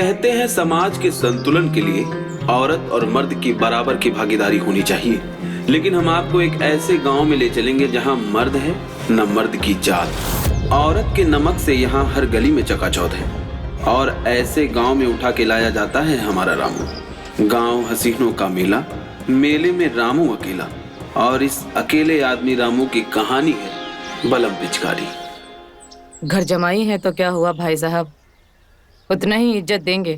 कहते हैं समाज के संतुलन के लिए औरत और मर्द की बराबर की भागीदारी होनी चाहिए, लेकिन हम आपको एक ऐसे गांव में ले चलेंगे जहां मर्द है न मर्द की जात। औरत के नमक से यहाँ हर गली में चकाचौंध है और ऐसे गांव में उठा के लाया जाता है हमारा रामू। गांव हसीनों का मेला, मेले में रामू अकेला, और इस अकेले आदमी रामू की कहानी है बलम पिचकारी। घर जमाई है तो क्या हुआ भाई साहब, उतना ही इज्जत देंगे।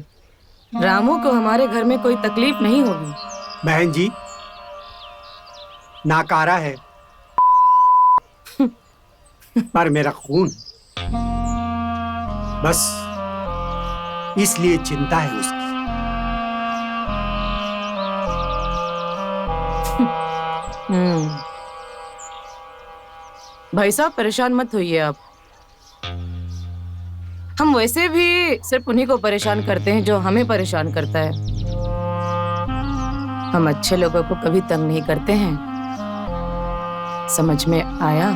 रामू को हमारे घर में कोई तकलीफ नहीं होगी। बहन जी, नाकारा है पर मेरा खून, बस इसलिए चिंता है उसकी। भाई साहब परेशान मत होइए आप, हम वैसे भी सिर्फ उन्हीं को परेशान करते हैं जो हमें परेशान करता है। हम अच्छे लोगों को कभी तंग नहीं करते हैं, समझ में आया?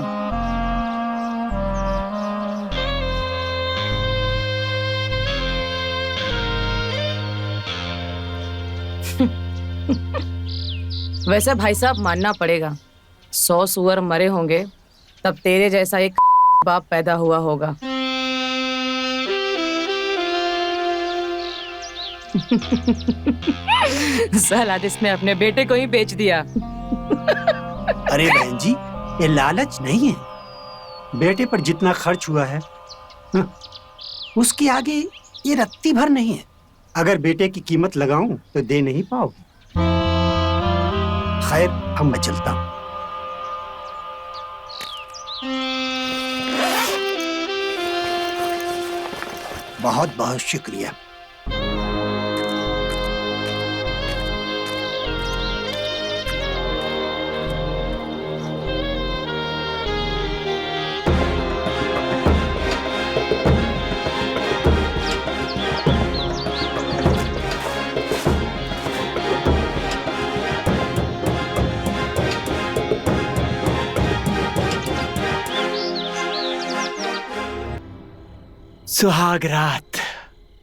वैसे भाई साहब मानना पड़ेगा, 100 सुअर मरे होंगे तब तेरे जैसा एक बाप पैदा हुआ होगा। साला जिसने अपने बेटे को ही बेच दिया। अरे बहन जी, ये लालच नहीं है। बेटे पर जितना खर्च हुआ है उसके आगे ये रत्ती भर नहीं है। अगर बेटे की कीमत लगाऊं तो दे नहीं पाओगे। खैर, अब मैं चलता हूं। बहुत बहुत शुक्रिया। सुहाग रात,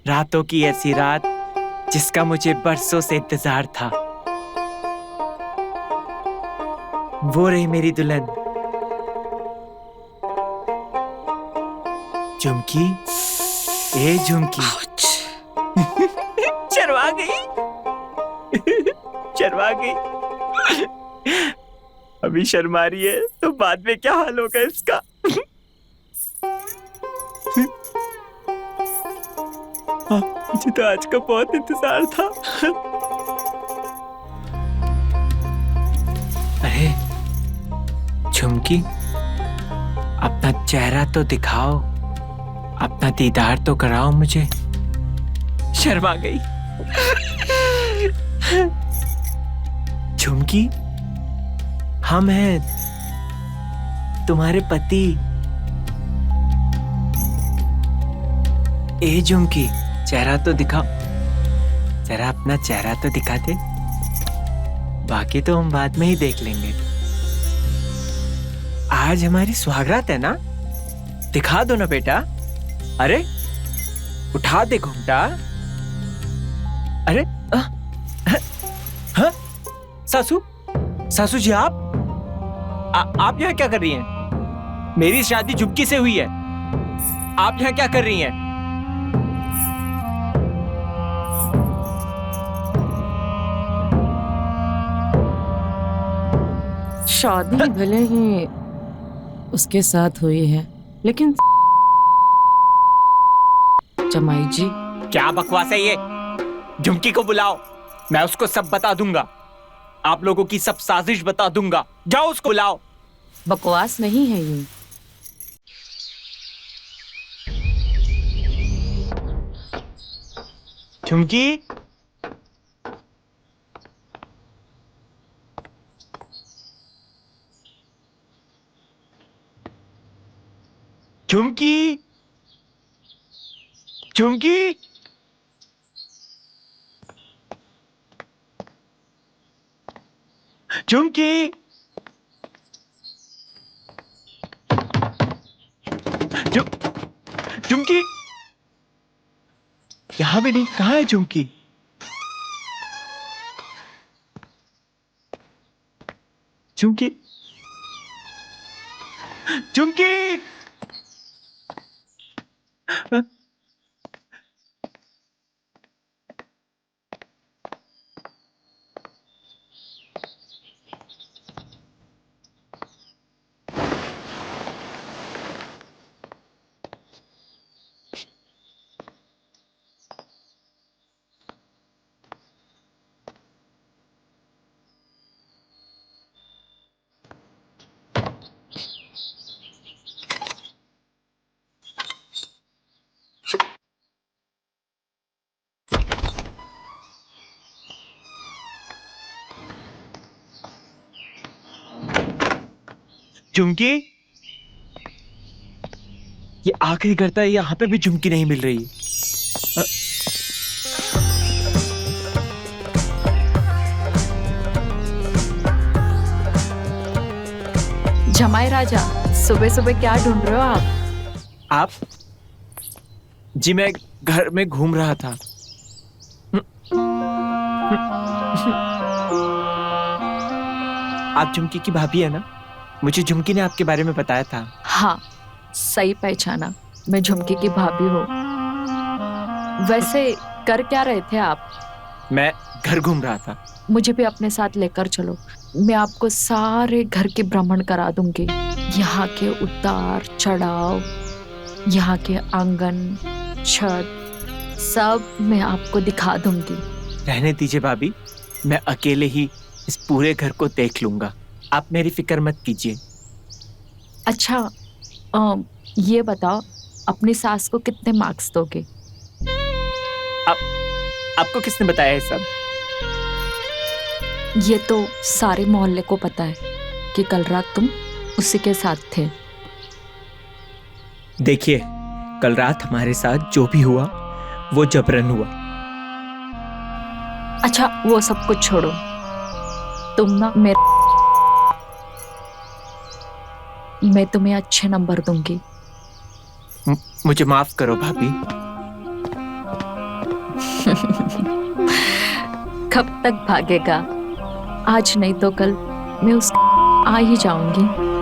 रातों की ऐसी रात जिसका मुझे बरसों से इंतजार था। वो रही मेरी दुल्हन झुमकी। ए झुमकी, शर्मा गई, शर्मा गई। अभी शर्मा रही है तो बाद में क्या हाल होगा इसका। मुझे तो आज का बहुत इंतजार था। अरे झुमकी, अपना चेहरा तो दिखाओ, अपना दीदार तो कराओ मुझे। शर्मा गई। झुमकी, हम हैं तुम्हारे पति। ए झुमकी, चेहरा तो दिखाओ, जरा अपना चेहरा तो दिखा दे, बाकी तो हम बाद में ही देख लेंगे। आज हमारी सुहागरात है ना, दिखा दो ना बेटा। अरे उठा दे घूमटा। अरे हाँ, सासू, सासू जी आप यहाँ क्या कर रही हैं? मेरी शादी झुमकी से हुई है, आप यहाँ क्या कर रही हैं? शादी भले ही उसके साथ हुई है, लेकिन जमाई जी। क्या बकवास है ये? झुमकी को बुलाओ, मैं उसको सब बता दूंगा। आप लोगों की सब साजिश बता दूंगा। जाओ उसको बुलाओ। बकवास नहीं है ये। झुमकी, झुमकी, झुमकी, झुमकी, झुमकी, यहाँ कहाँ मिली? कहाँ है झुमकी? झुमकी, झुमकी! झुमकी, ये आखिरी करता है, यहाँ पे भी झुमकी नहीं मिल रही। जमाई राजा, सुबह सुबह क्या ढूंढ रहे हो आप? जी मैं घर में घूम रहा था। आप झुमकी की भाभी है ना? मुझे झुमकी ने आपके बारे में बताया था। हाँ, सही पहचाना, मैं झुमकी की भाभी हूँ। वैसे कर क्या रहे थे आप? मैं घर घूम रहा था। मुझे भी अपने साथ लेकर चलो, मैं आपको सारे घर के भ्रमण करा दूंगी। यहाँ के उतार चढ़ाव, यहाँ के आंगन, छत, सब मैं आपको दिखा दूंगी। रहने दीजिए भाभी, मैं अकेले ही इस पूरे घर को देख लूंगा। आप मेरी फिक्र मत कीजिए। अच्छा, ये बताओ, अपनी सास को कितने मार्क्स दोगे? आपको किसने बताया ये सब? ये तो सारे मोहल्ले को पता है कि कल रात तुम उसी के साथ थे। देखिए, कल रात हमारे साथ जो भी हुआ वो जबरन हुआ। अच्छा, वो सब कुछ छोड़ो, तुम ना मैं तुम्हें अच्छे नंबर दूंगी। मुझे माफ करो भाभी। कब तक भागेगा? आज नहीं तो कल मैं उस आ ही जाऊंगी।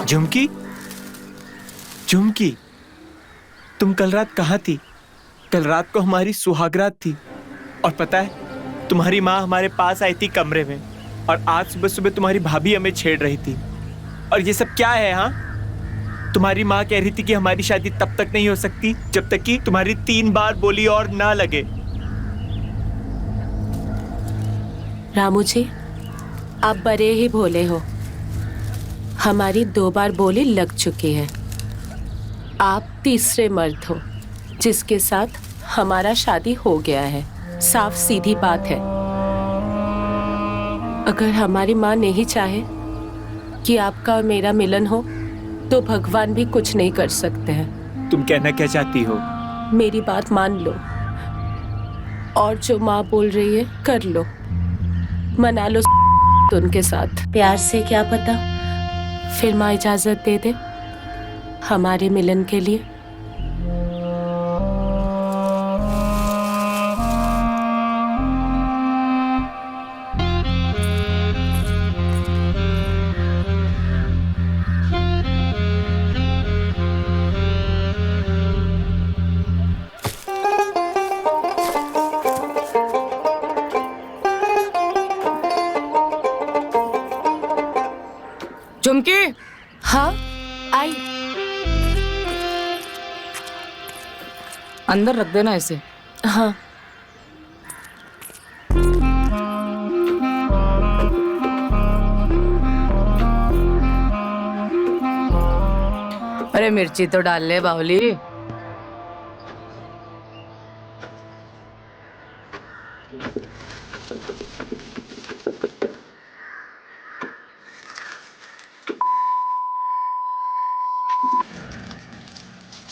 झुमकी, झुमकी, तुम कल रात कहाँ थी? कल रात को हमारी सुहागरात थी और पता है, तुम्हारी माँ हमारे पास आई थी कमरे में और आज सुबह सुबह तुम्हारी भाभी हमें छेड़ रही थी। और ये सब क्या है? हाँ, तुम्हारी माँ कह रही थी कि हमारी शादी तब तक नहीं हो सकती जब तक कि तुम्हारी 3 बार बोली और ना लगे। रामू जी, आप बड़े ही भोले हो। हमारी 2 बार बोली लग चुकी है। आप तीसरे मर्द हो जिसके साथ हमारा शादी हो गया है। साफ सीधी बात है। अगर हमारी माँ नहीं चाहे कि आपका और मेरा मिलन हो तो भगवान भी कुछ नहीं कर सकते हैं। तुम कहना क्या चाहती हो? मेरी बात मान लो और जो माँ बोल रही है कर लो। मना लो उनके साथ। प्यार से, क्या पता फिर माँ इजाजत दे दे। हमारे मिलन के लिए? चुमकी, हाँ, आई। अंदर रख देना इसे। हाँ। अरे मिर्ची तो डाल ले बावली।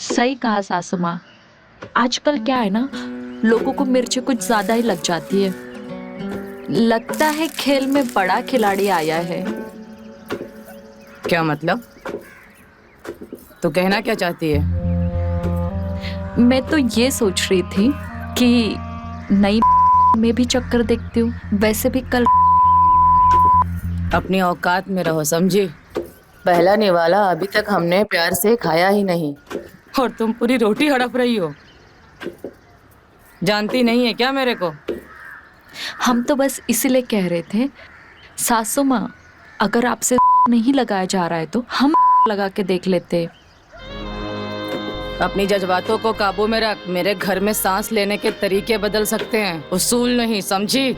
सही कहा सासू माँ। आजकल क्या है ना, लोगों को मिर्ची कुछ ज्यादा ही लग जाती है। लगता है खेल में बड़ा खिलाड़ी आया है। क्या मतलब? तो कहना क्या चाहती है? मैं तो ये सोच रही थी कि नई में भी चक्कर देखती हूँ। वैसे भी कल अपनी औकात में रहो, समझी? पहला निवाला अभी तक हमने प्यार से खाया ही नहीं, और तुम पूरी रोटी हड़प रही हो। जानती नहीं है क्या मेरे को? हम तो बस इसीलिए कह रहे थे सासू माँ, अगर आपसे नहीं लगाया जा रहा है तो हम लगा के देख लेते। अपनी जज्बातों को काबू में रख। मेरे घर में सांस लेने के तरीके बदल सकते हैं, उसूल नहीं, समझी?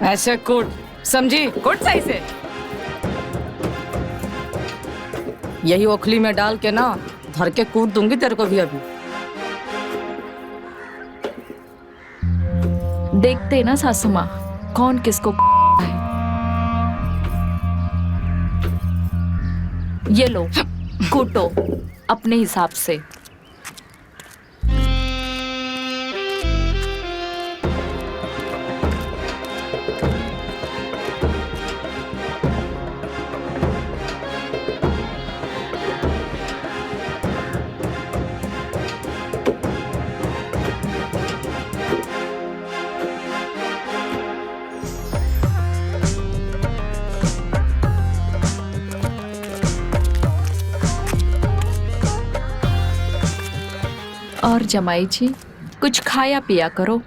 ऐसे कूट, समझी? कूट सही से। यही ओखली में डाल के ना धर के कूट दूंगी तेरे को भी अभी। देखते ना सासू माँ, कौन किसको है। ये लो, कूटो अपने हिसाब से। और जमाई जी, कुछ खाया पिया करो,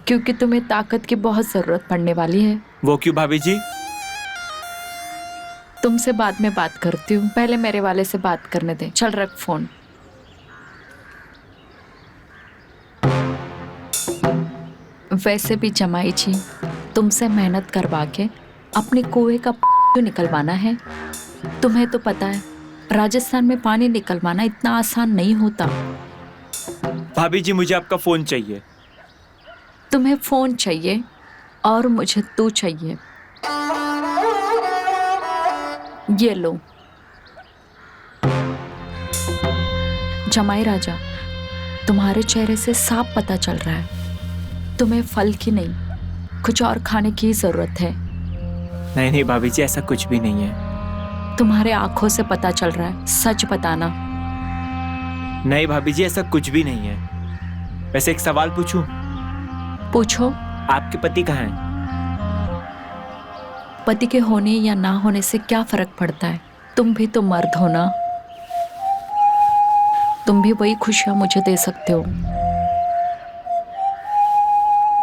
क्योंकि तुम्हें ताकत की बहुत जरूरत पड़ने वाली है। वो क्यों भाभी जी? तुमसे बाद में बात करती हूँ, पहले मेरे वाले से बात करने दे। चल रख फोन। वैसे भी जमाई जी, तुमसे मेहनत करवा के अपने कुएं का क्यों निकलवाना है? तुम्हें तो पता है राजस्थान में पानी निकलवाना इतना आसान नहीं होता। भाभी जी, मुझे आपका फोन चाहिए। तुम्हें फोन चाहिए और मुझे तू चाहिए। ये लो। जमाई राजा, तुम्हारे चेहरे से साफ पता चल रहा है तुम्हें फल की नहीं, कुछ और खाने की जरूरत है। नहीं नहीं भाभी जी, ऐसा कुछ भी नहीं है। तुम्हारे आंखों से पता चल रहा है, सच बताना। नहीं भाभी जी, ऐसा कुछ भी नहीं है। वैसे एक सवाल पूछूं? पूछो। आपके पति कहाँ हैं? पति के होने या ना होने से क्या फर्क पड़ता है? तुम भी तो मर्द हो ना, तुम भी वही खुशियां मुझे दे सकते हो।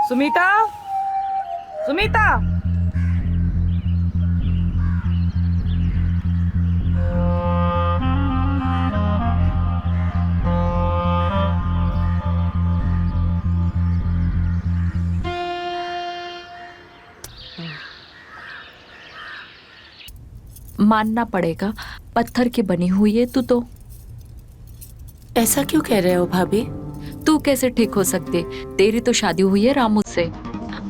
सुमीता, सुमीता, मानना पड़ेगा, पत्थर की बनी हुई है तू तो। ऐसा क्यों कह रहे हो भाभी? तू कैसे ठीक हो सकती? तेरी तो शादी हुई है रामू से।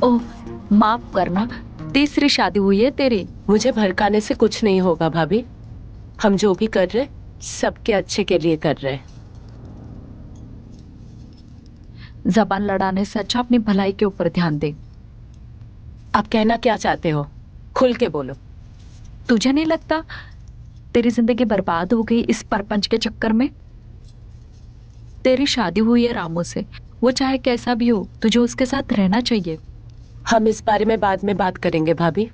ओह माफ करना, तीसरी शादी हुई है तेरी। मुझे भड़काने से कुछ नहीं होगा भाभी। हम जो भी कर रहे सबके अच्छे के लिए कर रहे। जबान लड़ाने से अच्छा अपनी भलाई के ऊपर ध्यान दे। आप कहना क्या चाहते हो? खुल के बोलो। तुझे नहीं लगता तेरी जिंदगी बर्बाद हो गई इस परपंच के चक्कर में? तेरी शादी हुई है रामू से, वो चाहे कैसा भी हो, तुझे उसके साथ रहना चाहिए। हम इस बारे में बाद में बात करेंगे भाभी।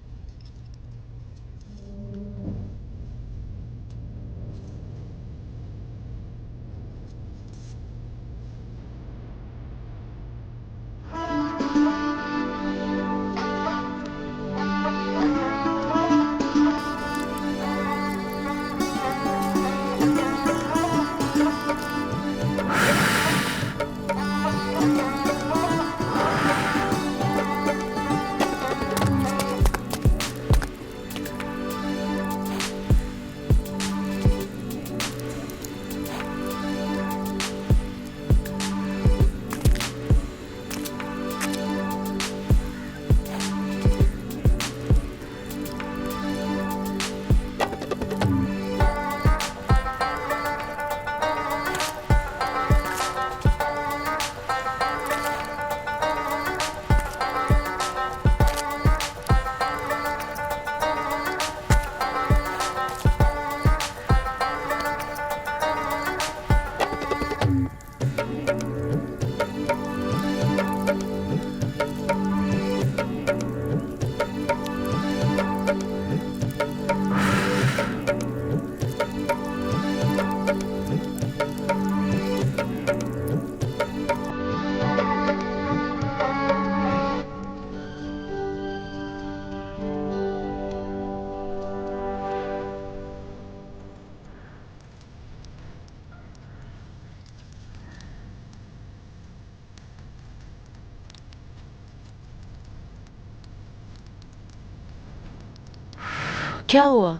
क्या हुआ?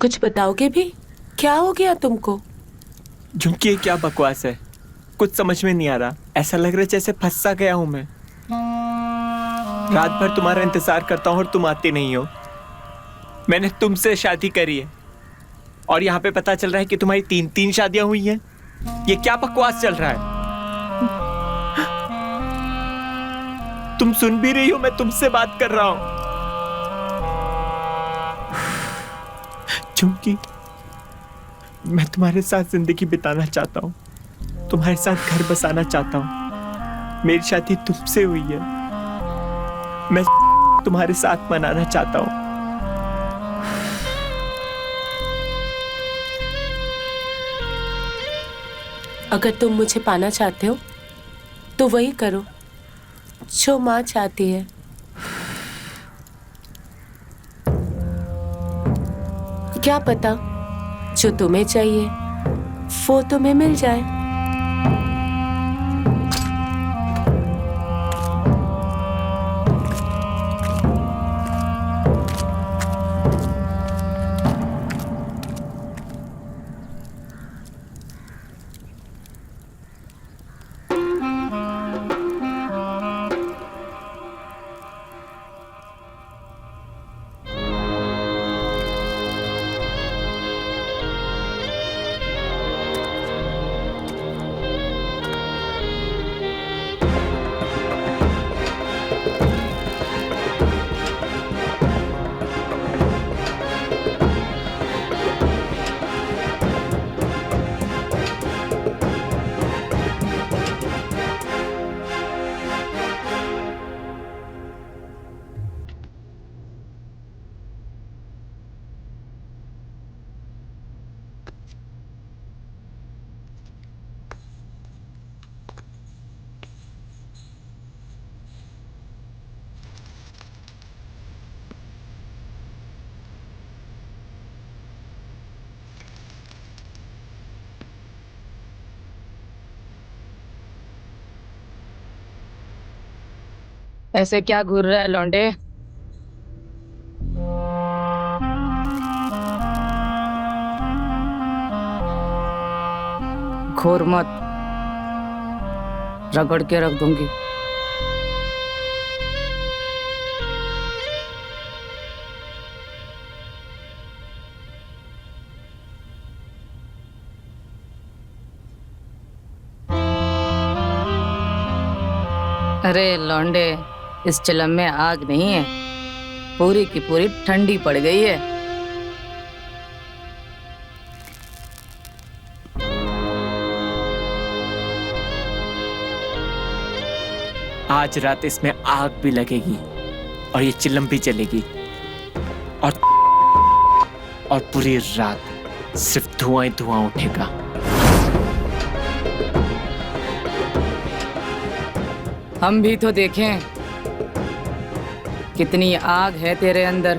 कुछ बताओगे भी? क्या हो गया तुमको? झुमकी, ये क्या बकवास है? कुछ समझ में नहीं आ रहा। ऐसा लग रहा है जैसे फंस सा गया हूं मैं। रात भर तुम्हारा इंतजार करता हूं और तुम आती नहीं हो। मैंने तुमसे शादी करी है और यहाँ पे पता चल रहा है कि तुम्हारी 3 शादियां हुई हैं। ये क्या बकवास चल रहा है? तुम सुन भी रही हो? मैं तुमसे बात कर रहा हूं। झुमकी, मैं तुम्हारे साथ जिंदगी बिताना चाहता हूं, तुम्हारे साथ घर बसाना चाहता हूं। मेरी शादी तुमसे हुई है, मैं तुम्हारे साथ मनाना चाहता हूं। अगर तुम मुझे पाना चाहते हो तो वही करो जो माँ चाहती है। क्या पता जो तुम्हें चाहिए वो तुम्हें मिल जाए। ऐसे क्या घूर रहा है लौंडे? घूर मत, रगड़ के रख दूंगी। अरे लौंडे, इस चिलम में आग नहीं है, पूरी की पूरी ठंडी पड़ गई है। आज रात इसमें आग भी लगेगी और ये चिलम भी जलेगी और पूरी रात सिर्फ धुआं ही धुआं उठेगा। हम भी तो देखें कितनी आग है तेरे अंदर।